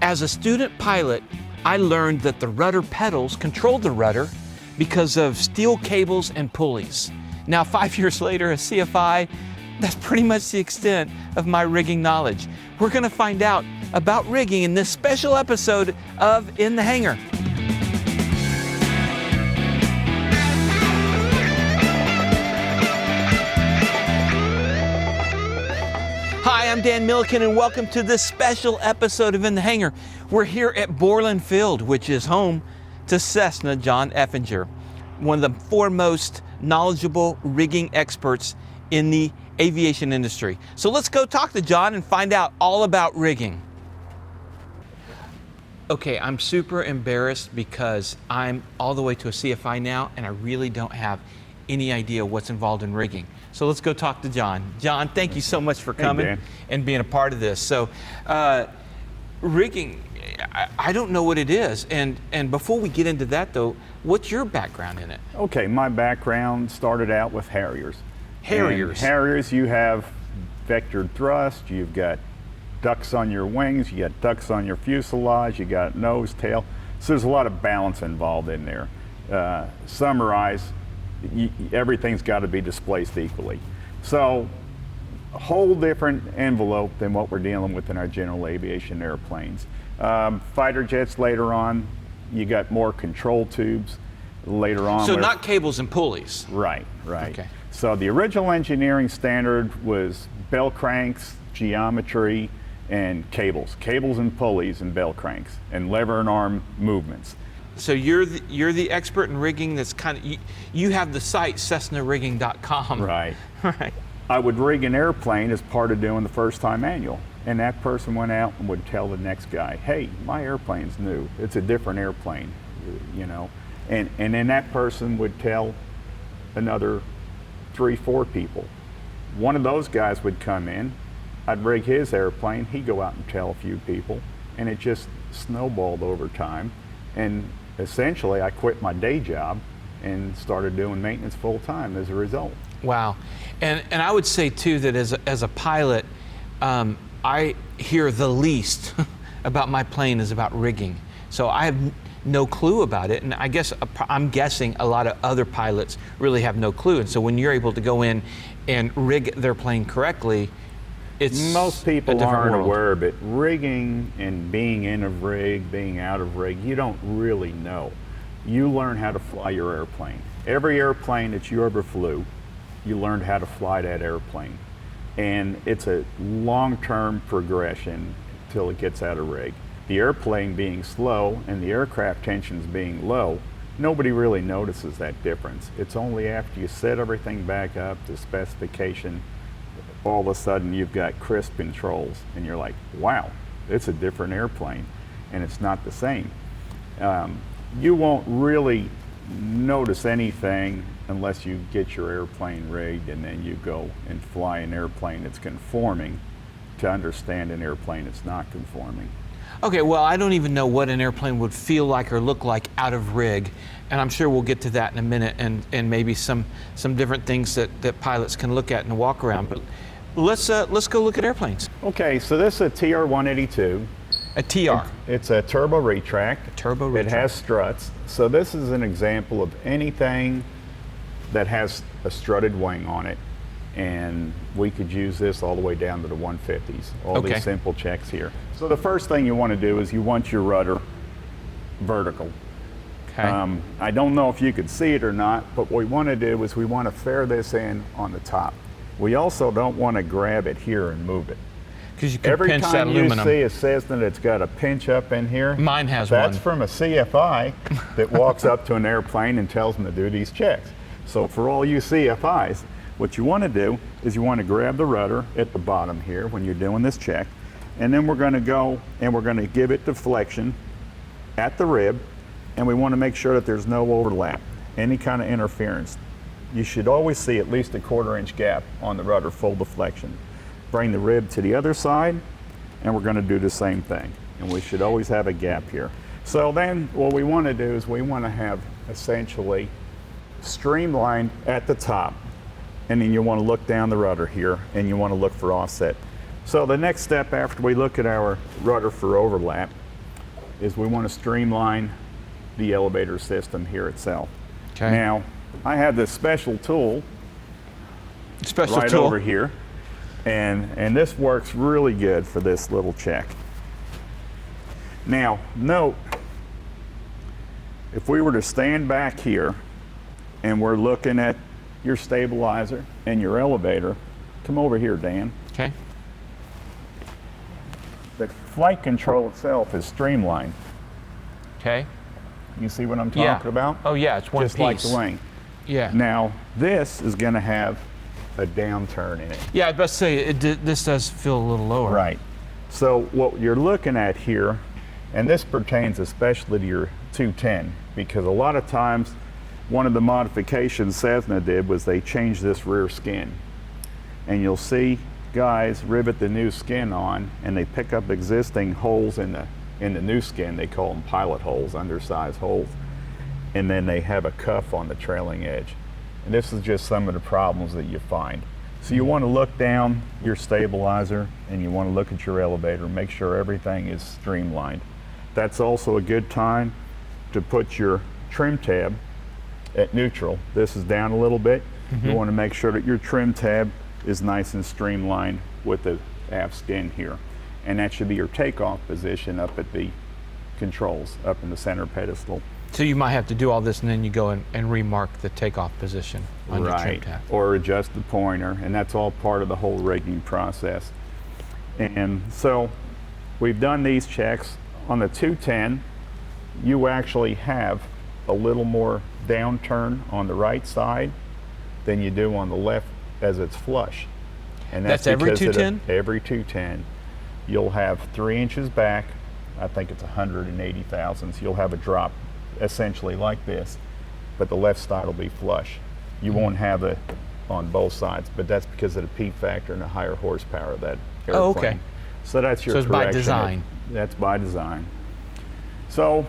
As a student pilot, I learned that the rudder pedals controlled the rudder because of steel cables and pulleys. Now, 5 years later, as CFI, that's pretty much the extent of my rigging knowledge. We're going to find out about rigging in this special episode of In the Hangar. Hi, I'm Dan Milliken, and welcome to this special episode of In the Hangar. We're here at Borland Field, which is home to Cessna John Efinger, one of the foremost knowledgeable rigging experts in the aviation industry. So let's go talk to John and find out all about rigging. Okay, I'm super embarrassed because I'm all the way to a CFI now, and I really don't have any idea what's involved in rigging. So let's go talk to John. John, thank you so much for coming and being a part of this. So rigging, I don't know what it is. And before we get into that though, what's your background in it? Okay, my background started out with Harriers. Harriers. And Harriers, you have vectored thrust, you've got ducts on your wings, you got ducts on your fuselage, you got nose, tail. So there's a lot of balance involved in there. Summarize, everything's got to be displaced equally. So a whole different envelope than what we're dealing with in our general aviation airplanes. Fighter jets later on, you got more control tubes later on. So not cables and pulleys. Right. Okay. So the original engineering standard was bell cranks, geometry, and cables and pulleys and bell cranks, and lever and arm movements. So you're the expert in rigging. That's kind of you have the site CessnaRigging.com. Right. Right. I would rig an airplane as part of doing the first time manual, and that person went out and would tell the next guy, "Hey, my airplane's new. It's a different airplane," you know, and then that person would tell another 3-4 people. One of those guys would come in. I'd rig his airplane. He'd go out and tell a few people, and it just snowballed over time. And essentially, I quit my day job and started doing maintenance full time as a result. Wow, and I would say too that as a pilot, I hear the least about my plane is about rigging. So I have no clue about it, and I'm guessing a lot of other pilots really have no clue. And so when you're able to go in and rig their plane correctly, most people aren't aware of it. Rigging and being in a rig, being out of rig, you don't really know. You learn how to fly your airplane. Every airplane that you ever flew, you learned how to fly that airplane. And it's a long-term progression till it gets out of rig. The airplane being slow and the aircraft tensions being low, nobody really notices that difference. It's only after you set everything back up to specification, all of a sudden you've got crisp controls and you're like, wow, it's a different airplane and it's not the same. You won't really notice anything unless you get your airplane rigged and then you go and fly an airplane that's conforming to understand an airplane that's not conforming. Okay, well, I don't even know what an airplane would feel like or look like out of rig, and I'm sure we'll get to that in a minute, and maybe some different things that pilots can look at and walk around. But let's go look at airplanes. Okay, so this is a TR-182. A TR. It's a turbo retract. It has struts. So this is an example of anything that has a strutted wing on it, and we could use this all the way down to the 150s. These simple checks here. So the first thing you want to do is you want your rudder vertical. Okay. I don't know if you could see it or not, but what we want to do is we want to fare this in on the top. We also don't want to grab it here and move it. Because you can pinch that aluminum. Every time you see a Cessna that's got a pinch up in here, mine has one. That's from a CFI that walks up to an airplane and tells them to do these checks. So for all you CFIs, what you want to do is you want to grab the rudder at the bottom here when you're doing this check, and then we're going to go and we're going to give it deflection at the rib, and we want to make sure that there's no overlap, any kind of interference. You should always see at least a 1/4 inch gap on the rudder full deflection. Bring the rib to the other side, and we're going to do the same thing, and we should always have a gap here. So then what we want to do is we want to have essentially streamlined at the top, and then you want to look down the rudder here, and you want to look for offset. So the next step after we look at our rudder for overlap is we want to streamline the elevator system here itself. Okay. Now, I have this special tool right over here, and this works really good for this little check. Now, note, if we were to stand back here and we're looking at your stabilizer and your elevator, come over here, Dan. Okay. The flight control itself is streamlined. Okay. You see what I'm talking about? Oh yeah, it's one Just piece. like the wing. Yeah. Now, this is going to have a downturn in it. Yeah, I was about to say, this does feel a little lower. Right. So what you're looking at here, and this pertains especially to your 210, because a lot of times one of the modifications Cessna did was they changed this rear skin. And you'll see guys rivet the new skin on, and they pick up existing holes in the new skin. They call them pilot holes, undersized holes. And then they have a cuff on the trailing edge. And this is just some of the problems that you find. So you want to look down your stabilizer and you want to look at your elevator, make sure everything is streamlined. That's also a good time to put your trim tab at neutral. This is down a little bit. You want to make sure that your trim tab is nice and streamlined with the aft skin here. And that should be your takeoff position up at the controls, up in the center pedestal. So you might have to do all this and then you go and remark the takeoff position on your trim tab. Or adjust the pointer, and that's all part of the whole rigging process. And so we've done these checks. On the 210, you actually have a little more downturn on the right side than you do on the left as it's flush. And that's every 210? Every 210. You'll have 3 inches back. I think it's 180 thousandths. You'll have a drop essentially like this, but the left side will be flush. You won't have it on both sides, but that's because of the P factor and the higher horsepower of that airplane. Oh, okay. So that's your correction. So it's by design. That's by design. So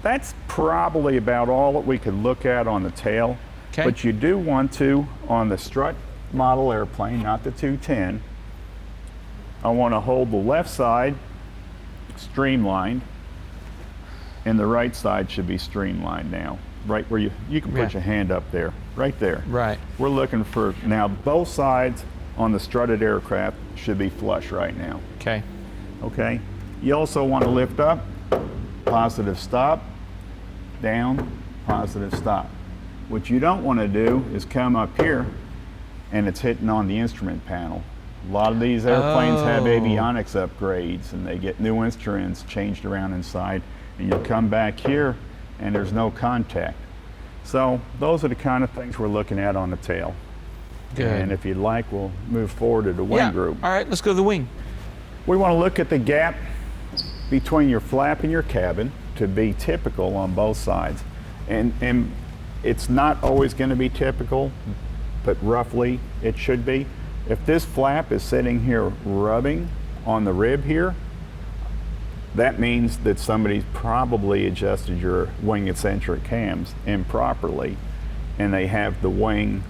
that's probably about all that we could look at on the tail. Okay. But you do want to, on the strut model airplane, not the 210, I want to hold the left side streamlined, and the right side should be streamlined now. Right where you can put your hand up there, right there. Right. We're looking for, now both sides on the strutted aircraft should be flush right now. Okay. Okay. You also want to lift up, positive stop, down, positive stop. What you don't want to do is come up here and it's hitting on the instrument panel. A lot of these airplanes have avionics upgrades and they get new instruments changed around inside, and you'll come back here and there's no contact. So those are the kind of things we're looking at on the tail. Good. And if you'd like, we'll move forward to the wing group. All right, let's go to the wing. We want to look at the gap between your flap and your cabin to be typical on both sides. And it's not always going to be typical, but roughly it should be. If this flap is sitting here rubbing on the rib here, that means that somebody's probably adjusted your wing eccentric cams improperly, and they have the wing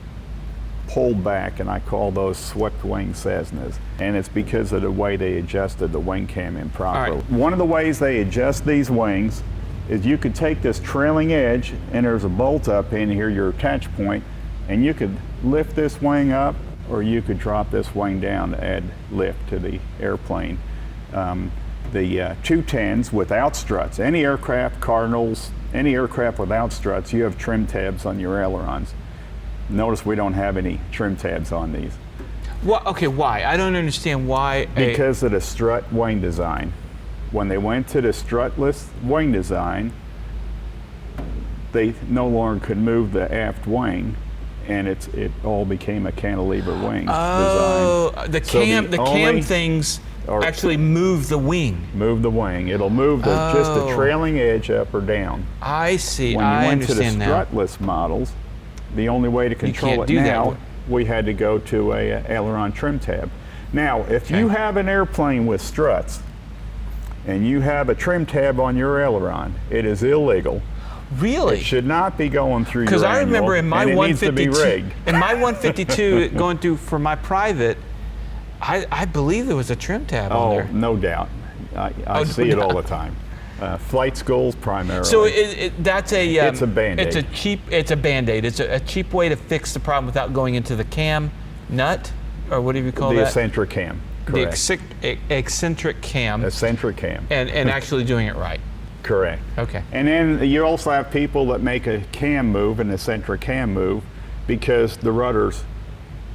pulled back, and I call those swept wing Cessnas. And it's because of the way they adjusted the wing cam improperly. Right. One of the ways they adjust these wings is you could take this trailing edge, and there's a bolt up in here, your attach point, and you could lift this wing up, or you could drop this wing down to add lift to the airplane. The 210s without struts, any aircraft, Cardinals, any aircraft without struts, you have trim tabs on your ailerons. Notice we don't have any trim tabs on these. Well, okay, why? I don't understand why. Because of the strut wing design. When they went to the strutless wing design, they no longer could move the aft wing, and it all became a cantilever wing design. The cam things actually move the wing. Move the wing. It'll move just the trailing edge up or down. I see. When you I went to the understand now. strutless models, the only way to control it now, we had to go to a aileron trim tab. Now, if you have an airplane with struts and you have a trim tab on your aileron, it is illegal. Really? It should not be going through your Because I annual, remember in my and it needs to be 152, rigged. in my 152 going through for my private, I believe there was a trim tab on there. Oh, no doubt. I see it all the time. Flight schools primarily. So that's a it's a Band-Aid. It's a Band-Aid. It's a cheap way to fix the problem without going into the cam nut, or what do you call that? The eccentric cam. Correct. The eccentric cam. Eccentric cam. And actually doing it right. Correct. Okay. And then you also have people that make a cam move, an eccentric cam move, because the rudder's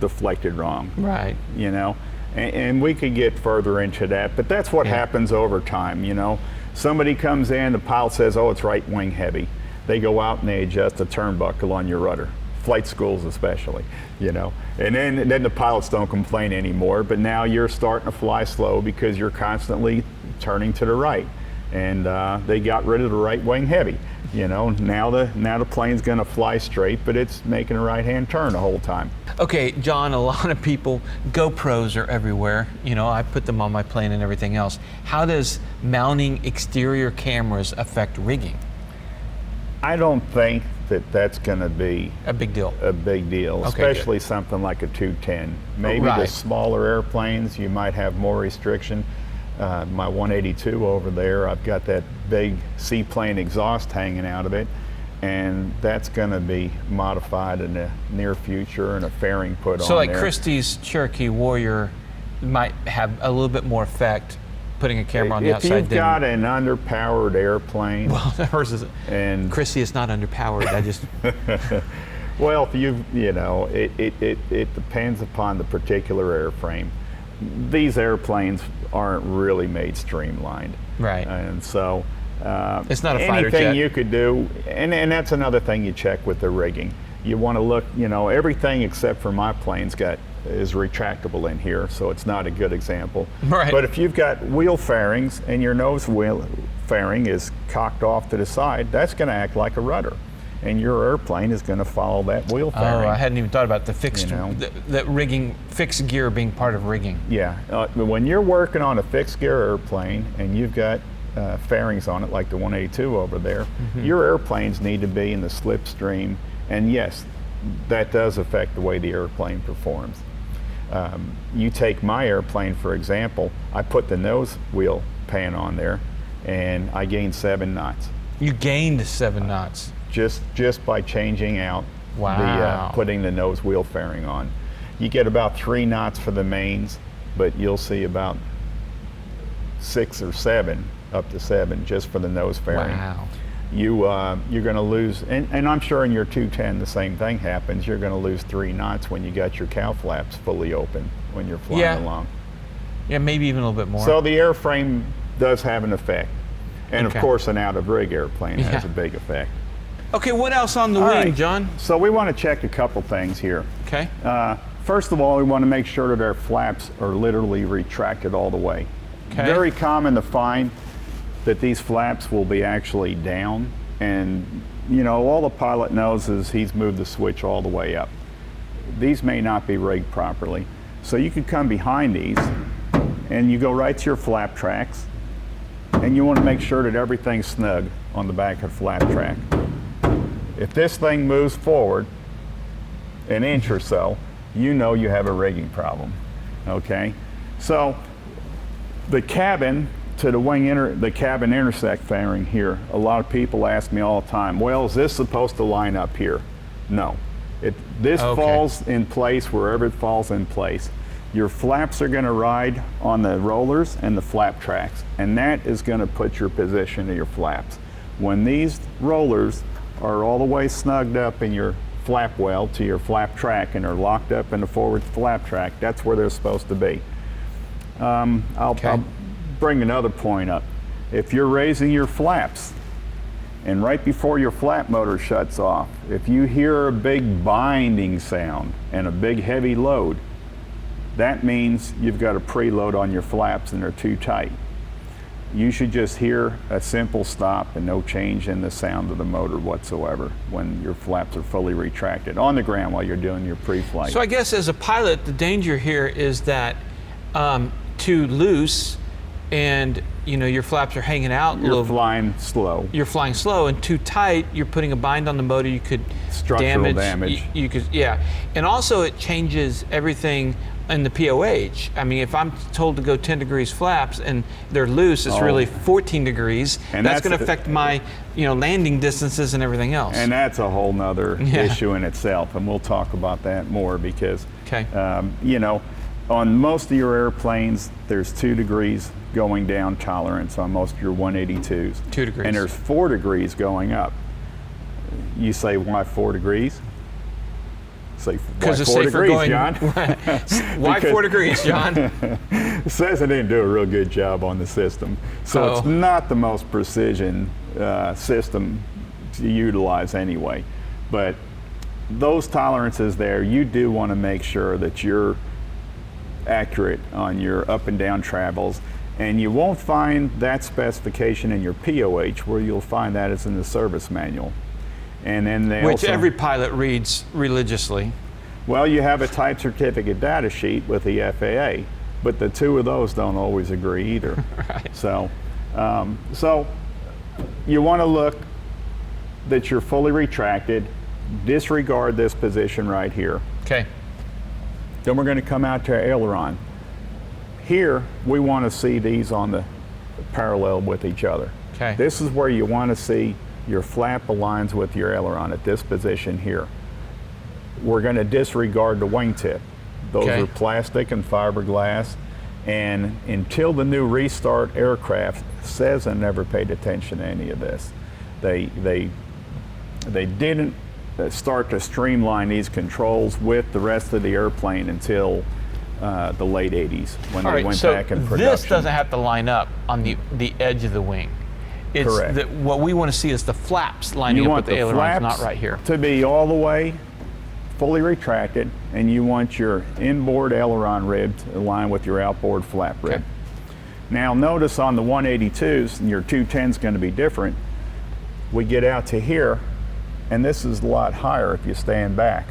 deflected wrong. Right. You know, and we could get further into that, but that's what happens over time. You know, somebody comes in, the pilot says, "Oh, it's right wing heavy." They go out and they adjust a turnbuckle on your rudder. Flight schools especially, you know. And then the pilots don't complain anymore, but now you're starting to fly slow because you're constantly turning to the right. And they got rid of the right wing heavy. You know, now the plane's gonna fly straight, but it's making a right-hand turn the whole time. Okay, John, a lot of people, GoPros are everywhere. You know, I put them on my plane and everything else. How does mounting exterior cameras affect rigging? I don't think that's going to be a big deal. Okay, especially something like a 210. Maybe the smaller airplanes, you might have more restriction. My 182 over there, I've got that big seaplane exhaust hanging out of it, and that's going to be modified in the near future and a fairing put on there. So like Christie's Cherokee Warrior might have a little bit more effect putting a camera on the outside. If you've got an underpowered airplane, well, hers is, and Christie is not underpowered. I just well, if you know, it depends upon the particular airframe. These airplanes aren't really made streamlined, right? And so it's not a fighter jet. Anything you could do, and that's another thing you check with the rigging. You want to look, you know, everything except for my plane's is retractable in here, so it's not a good example. Right. But if you've got wheel fairings and your nose wheel fairing is cocked off to the side, that's going to act like a rudder, and your airplane is going to follow that wheel fairing. Oh, I hadn't even thought about the fixed, the rigging, fixed gear being part of rigging. Yeah, when you're working on a fixed gear airplane and you've got fairings on it like the 182 over there, your airplanes need to be in the slipstream, and yes, that does affect the way the airplane performs. You take my airplane, for example, I put the nose wheel pan on there, and I gained 7 knots. You gained 7 knots? Just by changing out putting the nose wheel fairing on. You get about 3 knots for the mains, but you'll see about 6 or 7, up to 7, just for the nose fairing. Wow. You're going to lose, and I'm sure in your 210 the same thing happens. You're going to lose 3 knots when you got your cow flaps fully open when you're flying along. Yeah, maybe even a little bit more. So the airframe does have an effect, and of course an out of rig airplane has a big effect. Okay, what else on the wing, John? So we want to check a couple things here. Okay. First of all, we want to make sure that our flaps are literally retracted all the way. Okay. Very common to find that these flaps will be actually down, and you know, all the pilot knows is he's moved the switch all the way up. These may not be rigged properly. So you could come behind these and you go right to your flap tracks, and you want to make sure that everything's snug on the back of the flap track. If this thing moves forward an inch or so, you know you have a rigging problem, okay? So the cabin to the wing the cabin intersect fairing here, a lot of people ask me all the time, well, is this supposed to line up here? No. This falls in place wherever it falls in place. Your flaps are going to ride on the rollers and the flap tracks, and that is going to put your position of your flaps. When these rollers are all the way snugged up in your flap well to your flap track and are locked up in the forward flap track, that's where they're supposed to be. I'll bring another point up. If you're raising your flaps and right before your flap motor shuts off, if you hear a big binding sound and a big heavy load, that means you've got a preload on your flaps and they're too tight. You should just hear a simple stop and no change in the sound of the motor whatsoever when your flaps are fully retracted on the ground while you're doing your pre-flight. So I guess as a pilot, the danger here is that too loose, and your flaps are hanging out. You're flying slow. You're flying slow and too tight. You're putting a bind on the motor. You could structural damage. You could, yeah. And also it changes everything in the POH. I mean, if I'm told to go 10 degrees flaps and they're loose, it's really 14 degrees. And that's going to affect my, landing distances and everything else. And that's a whole nother issue in itself. And we'll talk about that more because, on most of your airplanes, there's 2 degrees going down tolerance on most of your 182s. 2 degrees. And there's 4 degrees going up. You say, why 4 degrees? Say, why 4 degrees, John? Why 4 degrees, John? It says it didn't do a real good job on the system. So it's not the most precision system to utilize anyway. But those tolerances there, you do want to make sure that you're accurate on your up and down travels. And you won't find that specification in your POH. Where you'll find that is in the service manual. And then which every pilot reads religiously. Well, you have a type certificate data sheet with the FAA, but the two of those don't always agree either. Right. So you want to look that you're fully retracted. Disregard this position right here. Okay. Then we're going to come out to our aileron. Here, we want to see these on the parallel with each other. Okay. This is where you want to see your flap aligns with your aileron at this position here. We're going to disregard the wingtip. Those are plastic and fiberglass. And until the new restart aircraft, Cessna never paid attention to any of this. They didn't start to streamline these controls with the rest of the airplane until the late 80s when they went back in production. This doesn't have to line up on the edge of the wing. It's correct. What we want to see is the flaps lining up with the ailerons, not right here. To be all the way fully retracted, and you want your inboard aileron rib to align with your outboard flap rib. Okay. Now notice on the 182s, and your 210 is going to be different. We get out to here, and this is a lot higher if you stand back.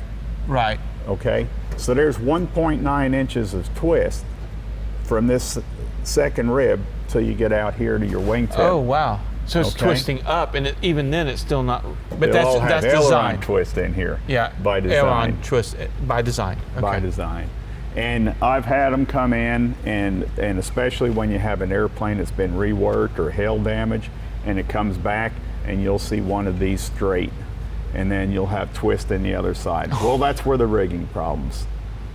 Right. Okay, so there's 1.9 inches of twist from this second rib till you get out here to your wingtip. Oh, wow. So it's twisting up, and even then it's still not, but that's aileron design. twist in here. Yeah, by design. Aileron twist by design. Okay. By design. And I've had them come in, and especially when you have an airplane that's been reworked or hail damage, and it comes back, and you'll see one of these straight, and then you'll have twist in the other side. Well, that's where the rigging problems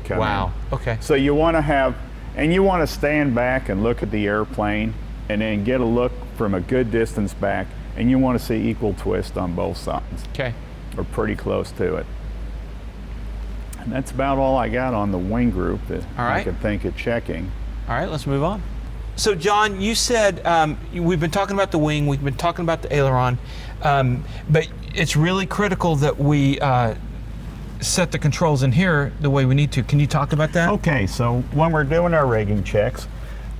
come in. Wow, okay. So you want to have, and you want to stand back and look at the airplane, and then get a look from a good distance back, and you want to see equal twist on both sides. Okay. Or pretty close to it. And that's about all I got on the wing group that I could think of checking. All right, let's move on. So John, you said, we've been talking about the wing, we've been talking about the aileron, but it's really critical that we set the controls in here the way we need to. Can you talk about that? Okay, so when we're doing our rigging checks,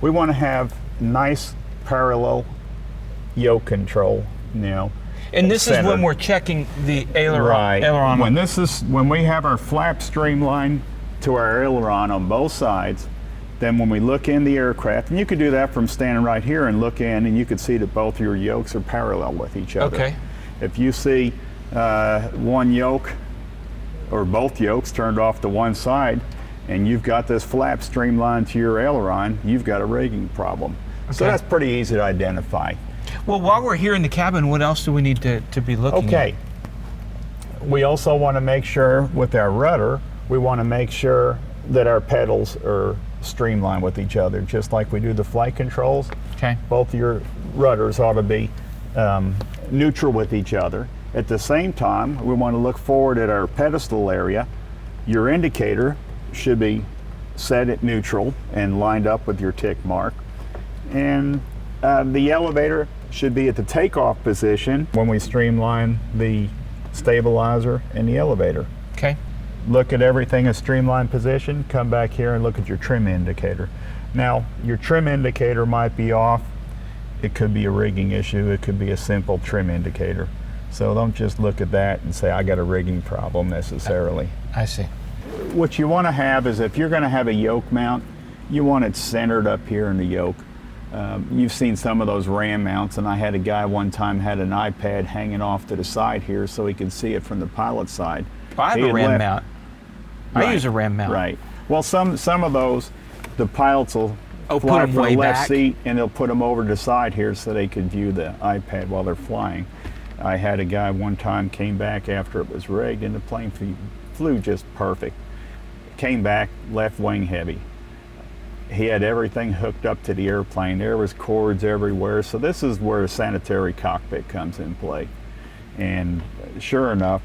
we want to have nice parallel yoke control, And this is when we're checking the aileron. Right. Aileron. When we have our flap streamlined to our aileron on both sides, then when we look in the aircraft, and you could do that from standing right here and look in, and you could see that both your yokes are parallel with each other. Okay. If you see one yoke or both yokes turned off to one side, and you've got this flap streamlined to your aileron, you've got a rigging problem. Okay. So that's pretty easy to identify. Well, while we're here in the cabin, what else do we need to be looking at? Okay. We also want to make sure with our rudder, we want to make sure that our pedals are streamlined with each other, just like we do the flight controls. Okay. Both your rudders ought to be neutral with each other. At the same time, we want to look forward at our pedestal area. Your indicator should be set at neutral and lined up with your tick mark. And the elevator should be at the takeoff position when we streamline the stabilizer and the elevator. Okay. Look at everything in streamlined position, come back here and look at your trim indicator. Now, your trim indicator might be off. It could be a rigging issue. It could be a simple trim indicator. So don't just look at that and say, I got a rigging problem necessarily. I see. What you want to have is if you're going to have a yoke mount, you want it centered up here in the yoke. You've seen some of those ram mounts, and I had a guy one time had an iPad hanging off to the side here so he could see it from the pilot's side. I have a ram mount. I use a ram mount. Right. Well, some of those, the pilots will put fly them from way the left back. seat, and they'll put them over to the side here so they can view the iPad while they're flying. I had a guy one time came back after it was rigged, and the plane flew just perfect. Came back, left wing heavy. He had everything hooked up to the airplane. There was cords everywhere. So this is where a sanitary cockpit comes in play. And sure enough,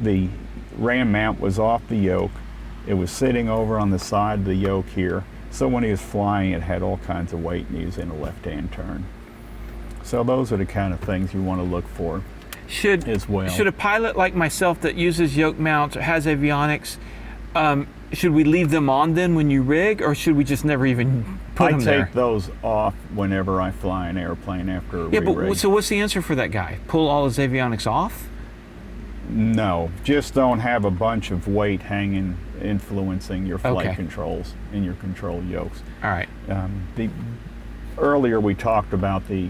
the ram mount was off the yoke. It was sitting over on the side of the yoke here. So when he was flying, it had all kinds of weight, and he was in a left-hand turn. So those are the kind of things you want to look for as well. Should a pilot like myself that uses yoke mounts or has avionics, should we leave them on then when you rig, or should we just never even put them there? I take those off whenever I fly an airplane after a re-rig. But so what's the answer for that guy? Pull all his avionics off? No, just don't have a bunch of weight hanging, influencing your flight controls and your control yokes. All right. Earlier we talked about the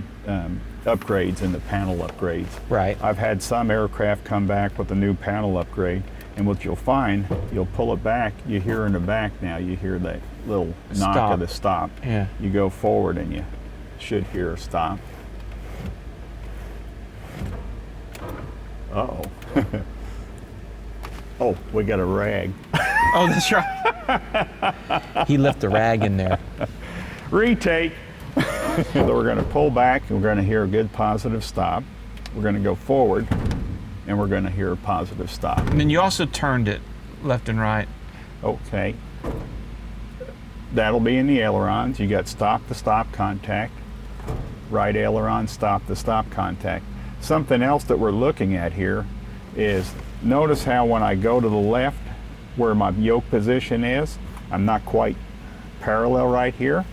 upgrades and the panel upgrades. Right. I've had some aircraft come back with a new panel upgrade, and what you'll find, you'll pull it back, you hear in the back now, you hear that little knock of the stop. Yeah. You go forward and you should hear a stop. Uh-oh. Oh, we got a rag. Oh, that's right. He left the rag in there. Retake. So we're going to pull back, and we're going to hear a good positive stop. We're going to go forward, and we're going to hear a positive stop. And then you also turned it left and right. Okay. That'll be in the ailerons. You got stop to stop contact, right aileron, stop to stop contact. Something else that we're looking at here is notice how when I go to the left where my yoke position is, I'm not quite parallel right here.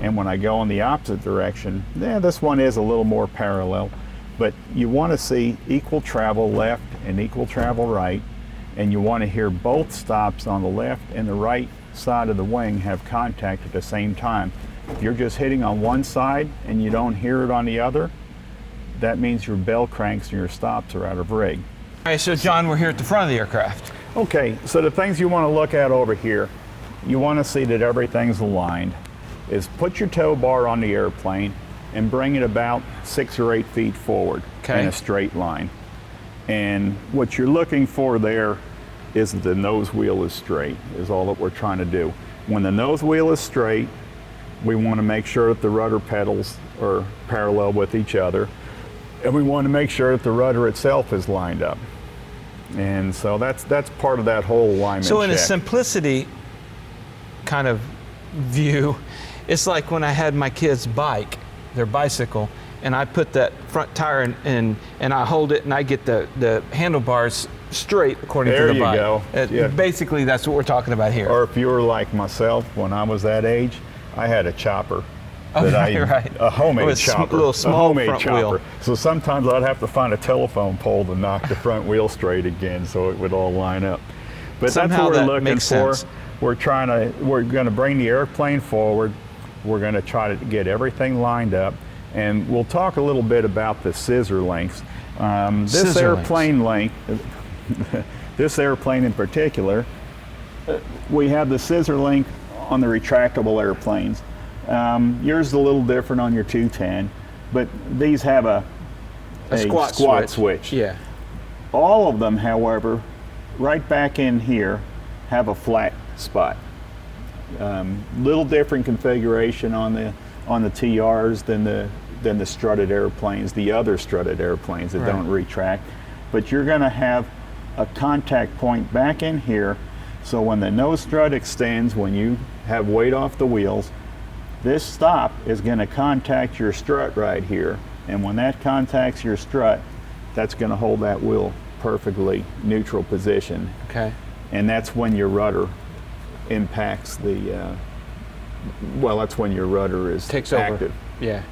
And when I go in the opposite direction, this one is a little more parallel, but you want to see equal travel left and equal travel right, and you want to hear both stops on the left and the right side of the wing have contact at the same time. If you're just hitting on one side and you don't hear it on the other, that means your bell cranks and your stops are out of rig. All right, so John, we're here at the front of the aircraft. Okay, so the things you want to look at over here, you want to see that everything's aligned, is put your tow bar on the airplane and bring it about 6 or 8 feet forward in a straight line. And what you're looking for there is that the nose wheel is straight, is all that we're trying to do. When the nose wheel is straight, we want to make sure that the rudder pedals are parallel with each other, and we want to make sure that the rudder itself is lined up. And so that's part of that whole alignment So in check. a simplicity kind of view, it's like when I had my kid's bike, their bicycle, and I put that front tire in and I hold it and I get the handlebars straight according to the bike. There you go. Basically, that's what we're talking about here. Or if you were like myself, when I was that age, I had a chopper. A homemade chopper. A little small homemade front chopper. wheel. So sometimes I'd have to find a telephone pole to knock the front wheel straight again so it would all line up. But Somehow that's what we're that looking makes for. sense. We're going to bring the airplane forward. We're going to try to get everything lined up. And we'll talk a little bit about the scissor links. This airplane link, this airplane in particular, we have the scissor link on the retractable airplanes. Yours is a little different on your 210, but these have a squat switch. Yeah. All of them, however, right back in here, have a flat spot. Little different configuration on the TRs than the strutted airplanes, the other strutted airplanes that don't retract. But you're going to have a contact point back in here, so when the nose strut extends, when you have weight off the wheels, this stop is going to contact your strut right here, and when that contacts your strut, that's going to hold that wheel perfectly neutral position. Okay. And that's when your rudder impacts the, that's when your rudder is active. Yeah.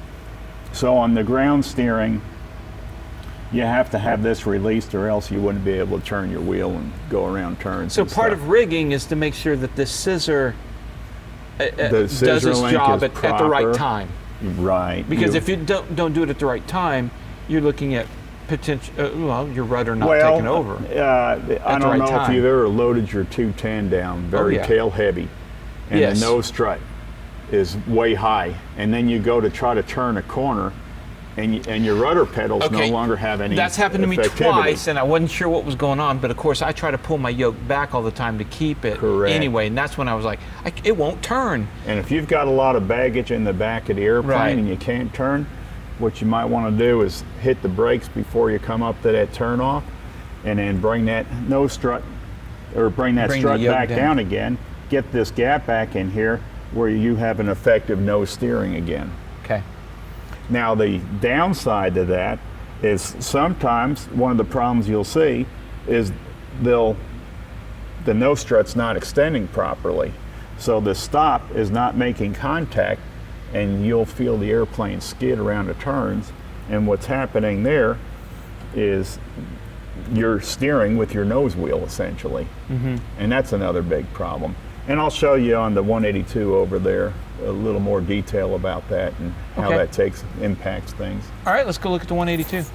So on the ground steering, you have to have this released or else you wouldn't be able to turn your wheel and go around turns. So part of rigging is to make sure that this scissor does its job at the right time. Right. Because if you don't do it at the right time, you're looking at potential, your rudder not taking over. I don't know if you've ever loaded your 210 down very tail heavy, and the nose strut is way high, and then you go to try to turn a corner, and your rudder pedals no longer have any. That's happened to me twice, and I wasn't sure what was going on. But of course, I try to pull my yoke back all the time to keep it. Correct. Anyway, and that's when I was like, it won't turn. And if you've got a lot of baggage in the back of the airplane and you can't turn, what you might want to do is hit the brakes before you come up to that turnoff, and then bring that nose strut, or bring that strut back down again. Get this gap back in here where you have an effective nose steering again. Okay. Now the downside to that is sometimes one of the problems you'll see is the nose strut's not extending properly. So the stop is not making contact, and you'll feel the airplane skid around the turns. And what's happening there is you're steering with your nose wheel essentially. And that's another big problem. And I'll show you on the 182 over there a little more detail about that and how that impacts things. All right, let's go look at the 182.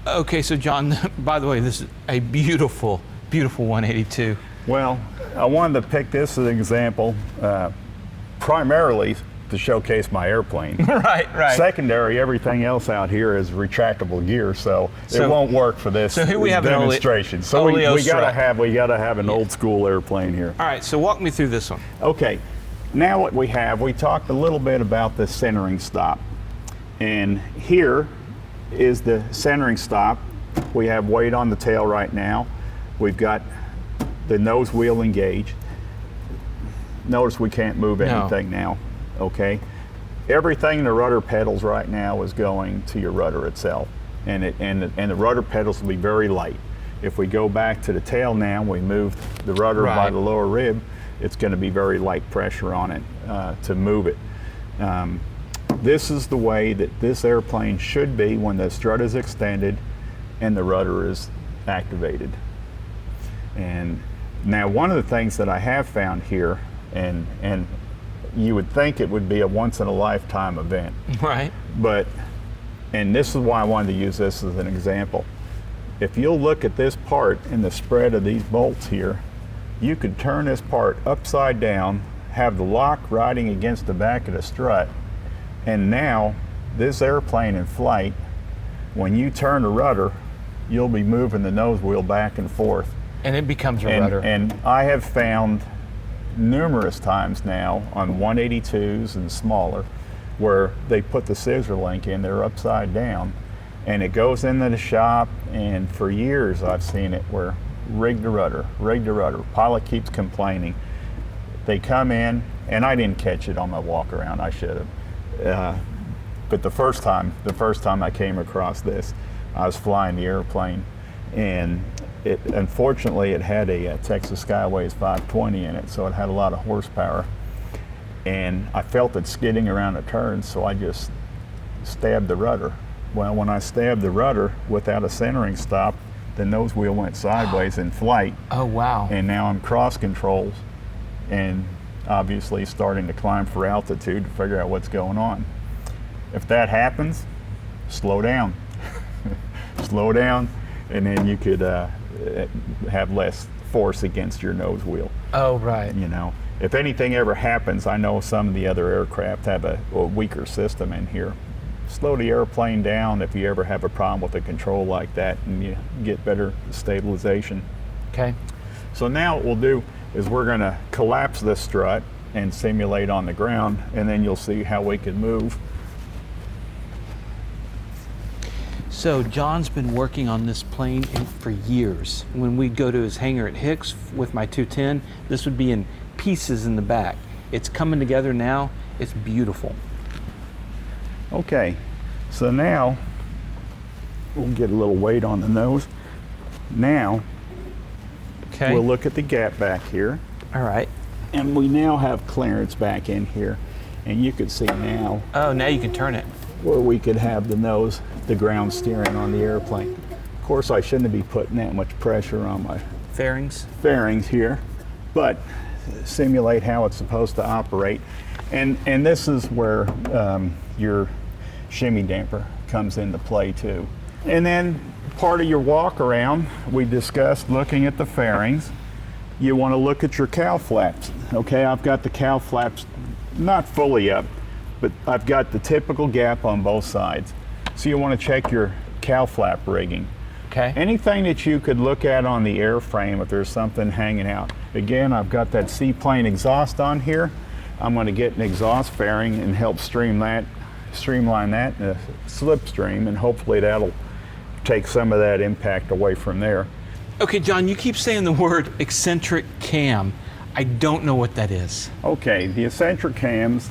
Okay, so John, by the way, this is a beautiful, beautiful 182. Well, I wanted to pick this as an example, primarily to showcase my airplane. Right. Secondary, everything else out here is retractable gear, so it won't work for this so here we have demonstration. So we gotta have an old school airplane here. All right, so walk me through this one. Okay, now what we talked a little bit about the centering stop, and here is the centering stop. We have weight on the tail right now. We've got the nose wheel engaged. Notice we can't move anything now. Okay, everything in the rudder pedals right now is going to your rudder itself, and the rudder pedals will be very light. If we go back to the tail now, we move the rudder by the lower rib, it's going to be very light pressure on it to move it. This is the way that this airplane should be when the strut is extended and the rudder is activated. And now one of the things that I have found here, and you would think it would be a once-in-a-lifetime event. Right. And this is why I wanted to use this as an example. If you'll look at this part and the spread of these bolts here, you could turn this part upside down, have the lock riding against the back of the strut, and now this airplane in flight, when you turn the rudder, you'll be moving the nose wheel back and forth. And it becomes a rudder. And I have found numerous times now on 182s and smaller where they put the scissor link in there upside down, and it goes into the shop, and for years I've seen it where rig the rudder. Pilot keeps complaining. They come in, and I didn't catch it on my walk around, I should have. But the first time I came across this, I was flying the airplane, and unfortunately, it had a Texas Skyways 520 in it, so it had a lot of horsepower. And I felt it skidding around a turn, so I just stabbed the rudder. Well, when I stabbed the rudder without a centering stop, the nose wheel went sideways in flight. Oh, wow. And now I'm cross controls and obviously starting to climb for altitude to figure out what's going on. If that happens, slow down. Slow down, and then you could have less force against your nose wheel. Oh, right. You know, if anything ever happens, I know some of the other aircraft have a weaker system in here. Slow the airplane down if you ever have a problem with a control like that, and you get better stabilization. Okay. So now what we'll do is we're going to collapse this strut and simulate on the ground, and then you'll see how we can move. So John's been working on this plane for years. When we'd go to his hangar at Hicks with my 210, this would be in pieces in the back. It's coming together now. It's beautiful. Okay, so now we'll get a little weight on the nose. Now we'll look at the gap back here. All right. And we now have clearance back in here. And you can see now. Oh, now you can turn it. Where we could have the ground steering on the airplane. Of course, I shouldn't be putting that much pressure on my fairings here, but simulate how it's supposed to operate. And this is where your shimmy damper comes into play too. And then part of your walk around, we discussed looking at the fairings. You want to look at your cowl flaps. Okay, I've got the cowl flaps not fully up, but I've got the typical gap on both sides. So you want to check your cowl flap rigging. Okay. Anything that you could look at on the airframe if there's something hanging out. Again, I've got that seaplane exhaust on here. I'm going to get an exhaust fairing and help streamline that in a slipstream, and hopefully that'll take some of that impact away from there. Okay, John, you keep saying the word eccentric cam. I don't know what that is. Okay, the eccentric cams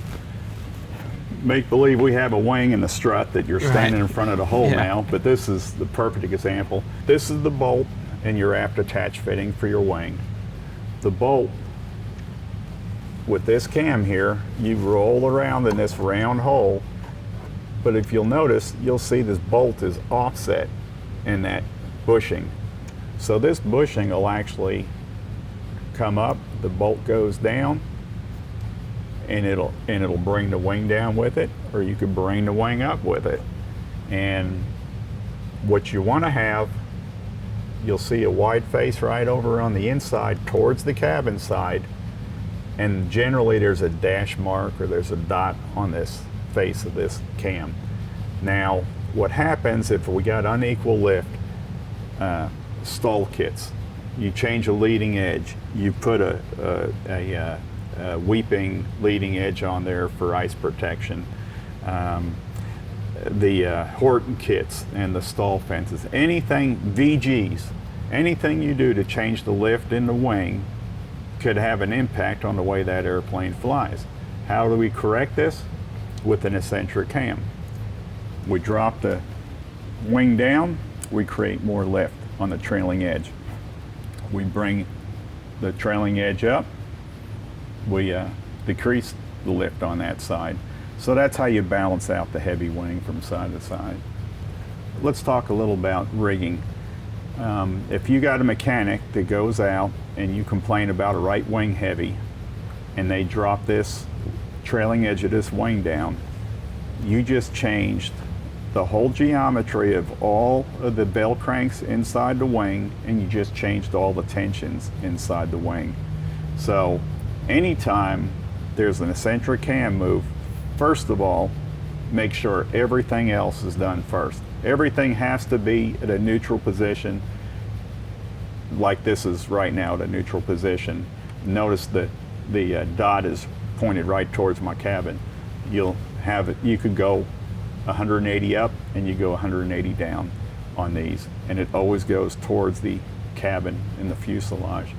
make believe we have a wing and a strut that you're standing in front of the hole now, but this is the perfect example. This is the bolt and your aft attach fitting for your wing. The bolt, with this cam here, you roll around in this round hole, but if you'll notice, you'll see this bolt is offset in that bushing. So this bushing will actually come up, the bolt goes down, and it'll bring the wing down with it, or you could bring the wing up with it. And what you want to have, you'll see a wide face right over on the inside towards the cabin side, and generally there's a dash mark or there's a dot on this face of this cam. Now what happens if we got unequal lift, stall kits, you change a leading edge, you put a weeping leading edge on there for ice protection, the Horton kits and the stall fences, anything VGs, anything you do to change the lift in the wing could have an impact on the way that airplane flies. How do we correct this? With an eccentric cam. We drop the wing down, we create more lift on the trailing edge. We bring the trailing edge up, we decrease the lift on that side. So that's how you balance out the heavy wing from side to side. Let's talk a little about rigging. If you got a mechanic that goes out and you complain about a right wing heavy and they drop this trailing edge of this wing down, you just changed the whole geometry of all of the bell cranks inside the wing, and you just changed all the tensions inside the wing. So anytime there's an eccentric cam move, first of all, make sure everything else is done first. Everything has to be at a neutral position, like this is right now at a neutral position. Notice that the dot is pointed right towards my cabin. You'll have it, you could go 180 up and you go 180 down on these, and it always goes towards the cabin and the fuselage.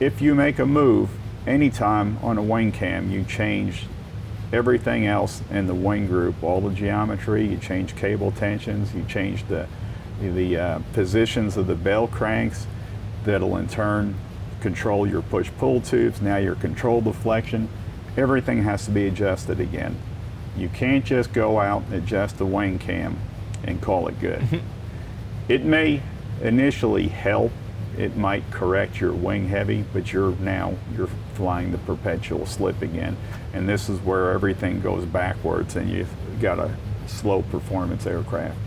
If you make a move anytime on a wing cam, you change everything else in the wing group, all the geometry, you change cable tensions, you change the positions of the bell cranks that'll in turn control your push-pull tubes, now your control deflection. Everything has to be adjusted again. You can't just go out and adjust the wing cam and call it good. It may initially help, it might correct your wing heavy, but you're flying the perpetual slip again. And this is where everything goes backwards and you've got a slow performance aircraft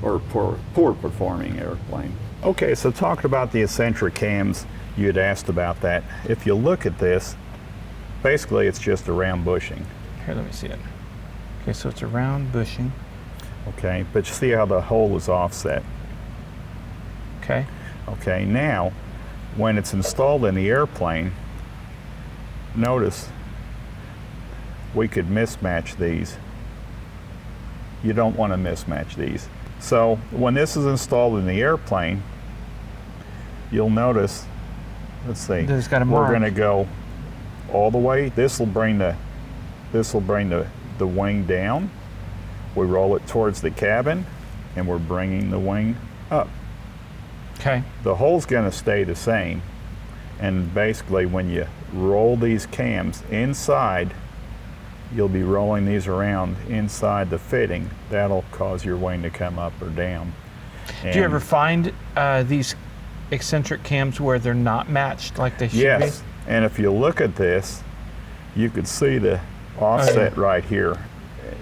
or poor performing airplane. Okay, so talking about the eccentric cams, you had asked about that. If you look at this, basically it's just a round bushing. Here, let me see it. Okay, so it's a round bushing. Okay, but you see how the hole is offset. Okay. Okay, now, when it's installed in the airplane, notice we could mismatch these. You don't want to mismatch these. So when this is installed in the airplane, you'll notice, let's see, it's got a mark. We're going to go all the way. This will bring the wing down. We roll it towards the cabin, and we're bringing the wing up. Okay. The hole's going to stay the same, and basically when you roll these cams inside, you'll be rolling these around inside the fitting. That'll cause your wing to come up or down. Do you ever find these eccentric cams where they're not matched like they should be? And if you look at this, you could see the offset right here.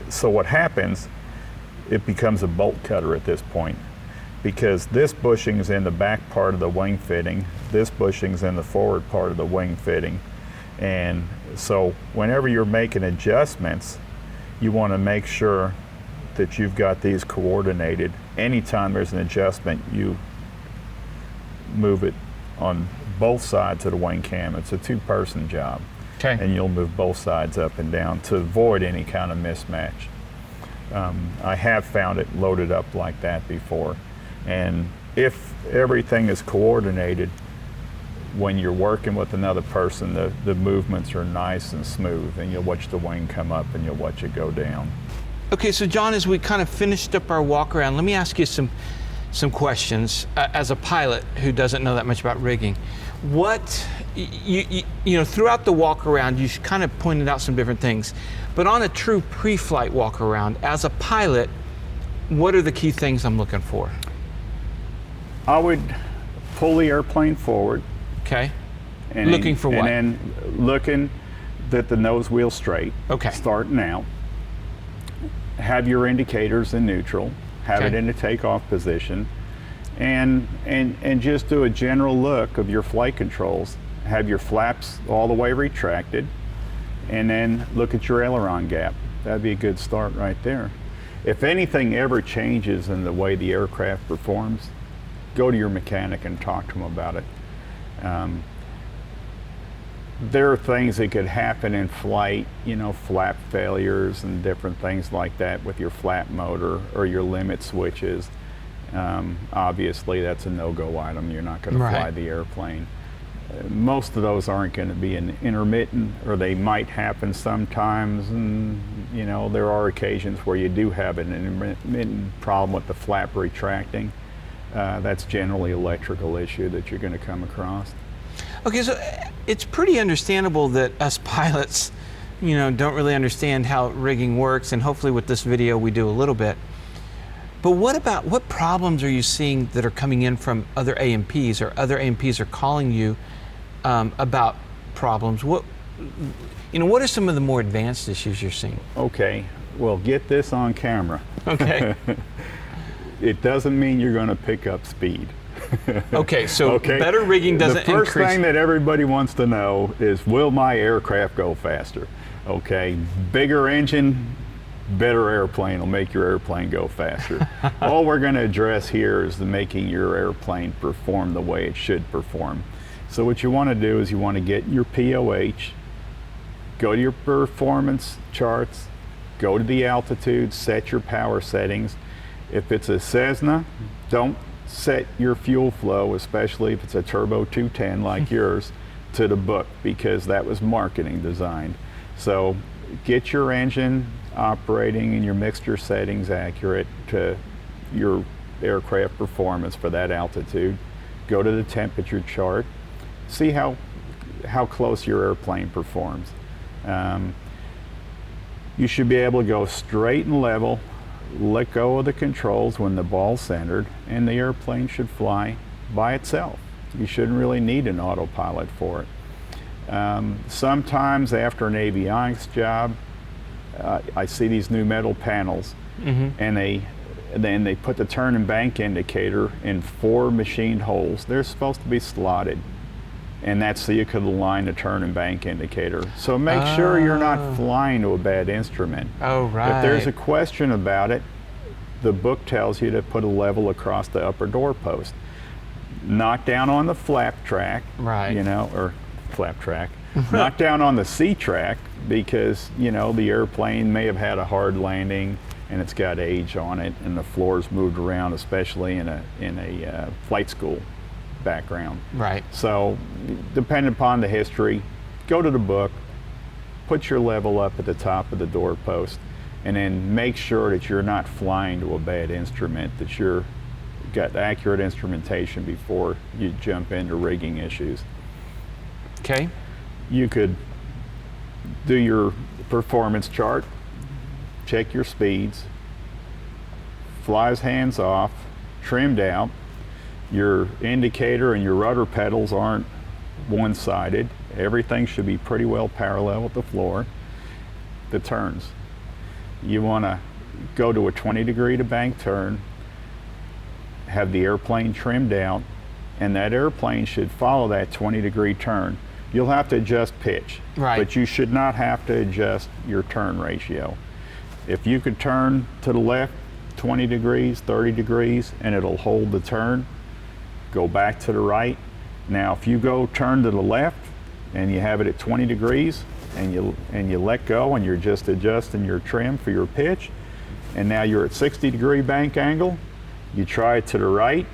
So what happens, it becomes a bolt cutter at this point, because this bushing's in the back part of the wing fitting, this bushing's in the forward part of the wing fitting. And so whenever you're making adjustments, you want to make sure that you've got these coordinated. Anytime there's an adjustment, you move it on both sides of the wing cam. It's a two-person job. Okay. And you'll move both sides up and down to avoid any kind of mismatch. I have found it loaded up like that before. And if everything is coordinated, when you're working with another person, the movements are nice and smooth, and you'll watch the wing come up and you'll watch it go down. Okay, so John, as we kind of finished up our walk around, let me ask you some questions. As a pilot who doesn't know that much about rigging, what, you know, throughout the walk around, you kind of pointed out some different things, but on a true pre-flight walk around, as a pilot, what are the key things I'm looking for? I would pull the airplane forward. Okay. And looking for what? And then looking that the nose wheel's straight. Okay. Starting out. Have your indicators in neutral. Have it in the takeoff position. And just do a general look of your flight controls. Have your flaps all the way retracted. And then look at your aileron gap. That'd be a good start right there. If anything ever changes in the way the aircraft performs, go to your mechanic and talk to him about it. There are things that could happen in flight, you know, flap failures and different things like that with your flap motor or your limit switches. Obviously, that's a no-go item. You're not going to fly the airplane. Most of those aren't going to be an intermittent, or they might happen sometimes, and you know, there are occasions where you do have an intermittent problem with the flap retracting. That's generally an electrical issue that you're going to come across. Okay, so it's pretty understandable that us pilots, you know, don't really understand how rigging works, and hopefully with this video we do a little bit. But what problems are you seeing that are coming in from other AMPs, or other AMPs are calling you about problems? What are some of the more advanced issues you're seeing? Okay, well, get this on camera. Okay. It doesn't mean you're going to pick up speed. Okay, so better rigging doesn't increase. The first thing that everybody wants to know is, will my aircraft go faster? Okay, bigger engine, better airplane will make your airplane go faster. All we're going to address here is making your airplane perform the way it should perform. So what you want to do is you want to get your POH, go to your performance charts, go to the altitude, set your power settings. If it's a Cessna, don't set your fuel flow, especially if it's a Turbo 210 like yours, to the book, because that was marketing designed. So get your engine operating and your mixture settings accurate to your aircraft performance for that altitude. Go to the temperature chart, see how close your airplane performs. You should be able to go straight and level, let go of the controls when the ball's centered, and the airplane should fly by itself. You shouldn't really need an autopilot for it. Sometimes after an avionics job, I see these new metal panels, and then they put the turn and bank indicator in 4 machined holes. They're supposed to be slotted, and that's so you could align the turn and bank indicator. So make sure you're not flying to a bad instrument. Oh, right. If there's a question about it, the book tells you to put a level across the upper door post. Not down on the flap track, you know, or flap track. Not down on the C track, because, you know, the airplane may have had a hard landing and it's got age on it, and the floor's moved around, especially in a flight school background. Right. So depending upon the history, go to the book, put your level up at the top of the door post, and then make sure that you're not flying to a bad instrument, that you're got accurate instrumentation before you jump into rigging issues. Okay. You could do your performance chart, check your speeds, flies hands off, trimmed out. Your indicator and your rudder pedals aren't one-sided. Everything should be pretty well parallel with the floor. The turns. You want to go to a 20-degree to bank turn, have the airplane trimmed out, and that airplane should follow that 20-degree turn. You'll have to adjust pitch, right, but you should not have to adjust your turn ratio. If you could turn to the left 20 degrees, 30 degrees, and it'll hold the turn, go back to the right. Now, if you go turn to the left and you have it at 20 degrees and you let go and you're just adjusting your trim for your pitch, and now you're at 60-degree bank angle, you try it to the right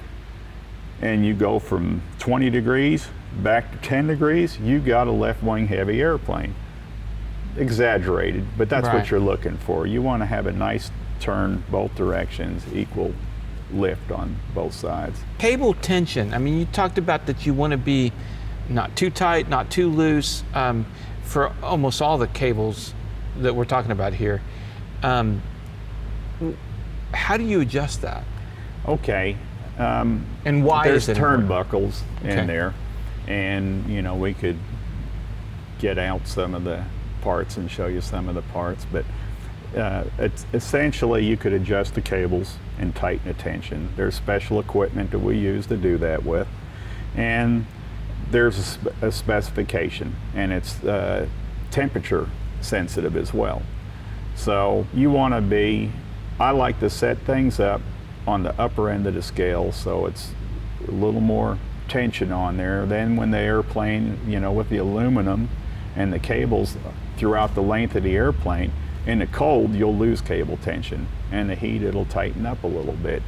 and you go from 20 degrees back to 10 degrees, you got a left wing heavy airplane. Exaggerated, but that's right, what you're looking for. You want to have a nice turn both directions, equal lift on both sides. Cable tension, I mean, you talked about that you want to be not too tight, not too loose, for almost all the cables that we're talking about here. How do you adjust that? Okay. And why there's is it turnbuckles okay, in there, and you know, we could get out some of the parts and show you some of the parts, but it's essentially you could adjust the cables and tighten the tension. There's special equipment that we use to do that with, and there's a specification, and it's temperature sensitive as well. So you want to be, I like to set things up on the upper end of the scale so it's a little more tension on there. Then when the airplane, you know, with the aluminum and the cables throughout the length of the airplane, in the cold you'll lose cable tension, and the heat it'll tighten up a little bit.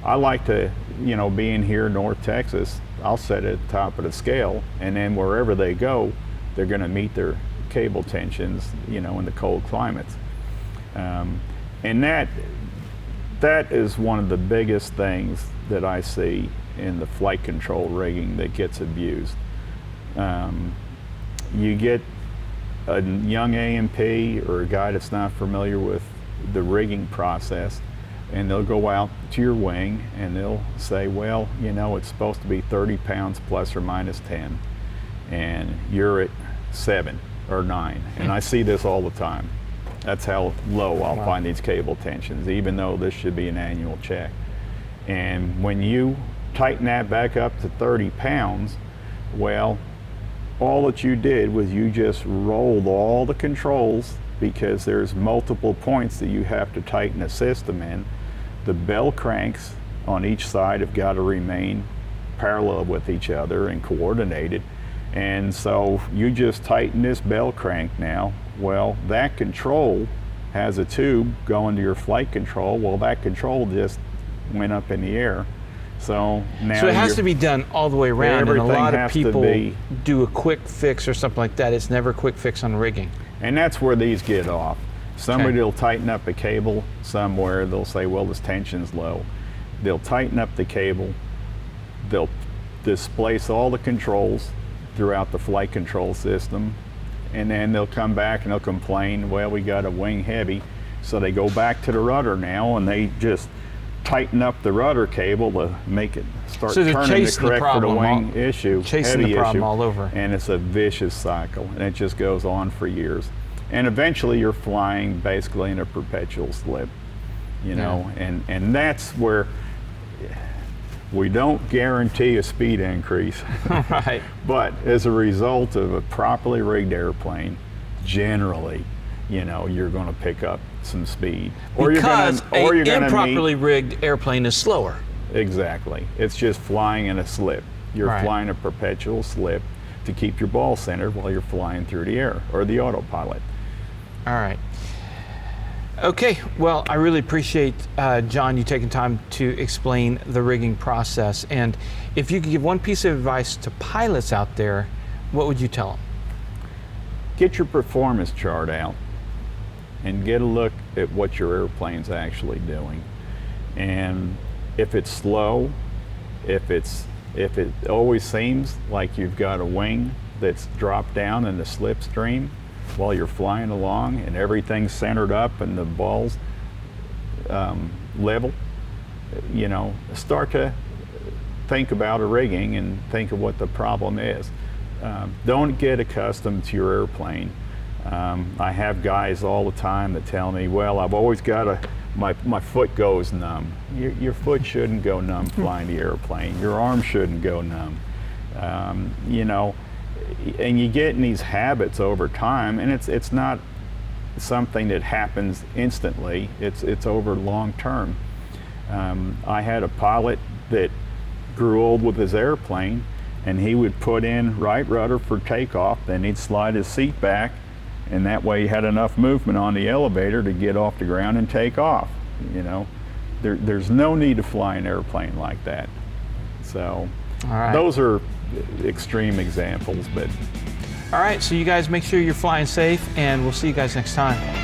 I like to, you know, being here in North Texas, I'll set it at the top of the scale, and then wherever they go, they're going to meet their cable tensions, you know, in the cold climates. And that is one of the biggest things that I see in the flight control rigging that gets abused. You get a young A&P or a guy that's not familiar with the rigging process, and they'll go out to your wing and they'll say, well, you know, it's supposed to be 30 pounds plus or minus 10, and you're at 7 or 9. And I see this all the time. That's how low I'll wow, find these cable tensions, even though this should be an annual check. And when you tighten that back up to 30 pounds, well, all that you did was you just rolled all the controls, because there's multiple points that you have to tighten the system in. The bell cranks on each side have got to remain parallel with each other and coordinated. And so you just tighten this bell crank now. Well, that control has a tube going to your flight control. Well, that control just went up in the air. So now so it has to be done all the way around, and a lot of people do a quick fix or something like that. It's never a quick fix on rigging. And that's where these get off. Somebody will tighten up a cable somewhere. They'll say, well, this tension's low. They'll tighten up the cable. They'll displace all the controls throughout the flight control system. And then they'll come back and they'll complain, well, we got a wing heavy. So they go back to the rudder now and they just tighten up the rudder cable to make it start turning to correct for the wing issue, chasing the problem all over. And it's a vicious cycle, and it just goes on for years. And eventually you're flying basically in a perpetual slip, you know, and that's where we don't guarantee a speed increase. Right. But as a result of a properly rigged airplane, generally, you know, you're going to pick up some speed. Because an improperly rigged airplane is slower. Exactly. It's just flying in a slip. You're flying a perpetual slip to keep your ball centered while you're flying through the air, or the autopilot. All right. Okay, well, I really appreciate, John, you taking time to explain the rigging process. And if you could give one piece of advice to pilots out there, what would you tell them? Get your performance chart out and get a look at what your airplane's actually doing. And if it's slow, if it always seems like you've got a wing that's dropped down in the slipstream while you're flying along and everything's centered up and the ball's level, you know, start to think about a rigging and think of what the problem is. don't get accustomed to your airplane. I have guys all the time that tell me, well, I've always got my foot goes numb. Your foot shouldn't go numb flying the airplane. Your arm shouldn't go numb. You know, and you get in these habits over time, and it's not something that happens instantly. It's over long term. I had a pilot that grew old with his airplane, and he would put in right rudder for takeoff, then he'd slide his seat back, and that way he had enough movement on the elevator to get off the ground and take off. You know, there's no need to fly an airplane like that. So those are extreme examples, but all right, so you guys make sure you're flying safe, and we'll see you guys next time.